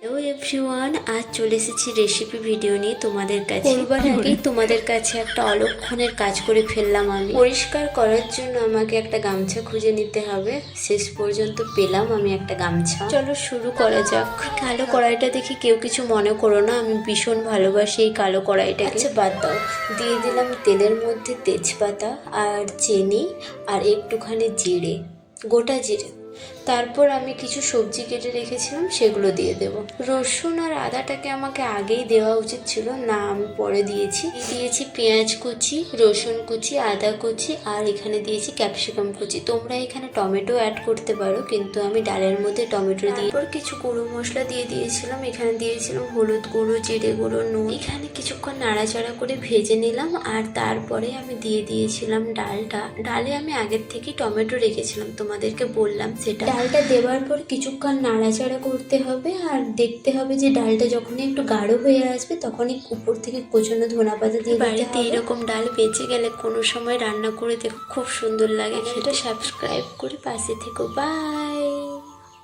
Hello everyone, আজ চলে এসেছি রেসিপি ভিডিও নিয়ে তোমাদের কাছে। করবার আগেই তোমাদের কাছে একটা অলক্ষণের কাজ করে ফেললাম। আমি পরিষ্কার করার জন্য আমাকে একটা গামছা খুঁজে নিতে হবে। শেষ পর্যন্ত পেলাম আমি একটা গামছা। চলো শুরু করা যাক। কালো কড়াইটা দেখে কেউ কিছু মনে করো না, আমি ভীষণ ভালোবাসি এই কালো কড়াইটাকে। আচ্ছা বাদ দাও। দিয়ে দিলাম তেলের মধ্যে তেজপাতা আর চিনি আর একটুখানি জিরে, গোটা জিরে। তারপর আমি কিছু সবজি কেটে রেখেছিলাম, সেগুলো দিয়ে দেব। রসুন আর আদাটাকে আমাকে আগেই দেওয়া উচিত ছিল, না আমি পরে দিয়েছি। পেঁয়াজ কুচি, রসুন কুচি, আদা কুচি আর এখানে দিয়েছি ক্যাপসিকাম কুচি। তোমরা এখানে টমেটো অ্যাড করতে পারো, কিন্তু আমি ডালের মধ্যে টমেটো দিয়ে। তারপর কিছু গুঁড়ো মশলা দিয়ে দিয়েছিলাম। এখানে দিয়েছিলাম হলুদ গুঁড়ো, জিরে গুঁড়ো, নুন। এখানে কিছুক্ষণ নাড়াচাড়া করে ভেজে নিলাম আর তারপরে আমি দিয়ে দিয়েছিলাম ডালটা। ডালে আমি আগের থেকেই টমেটো রেখেছিলাম, তোমাদেরকে বললাম সেটা। ডালটা দেওয়ার পর কিছুক্ষণ নাড়াচাড়া করতে হবে আর দেখতে হবে যে ডালটা যখনই একটু গাঢ় হয়ে আসবে তখনই উপর থেকে কোচানো ধনেপাতা দিয়ে। বাড়িতে এরকম ডাল বেঁচে গেলে কোনো সময় রান্না করে দেখো, খুব সুন্দর লাগে। সেটা সাবস্ক্রাইব করে পাশে থেকো। বাই।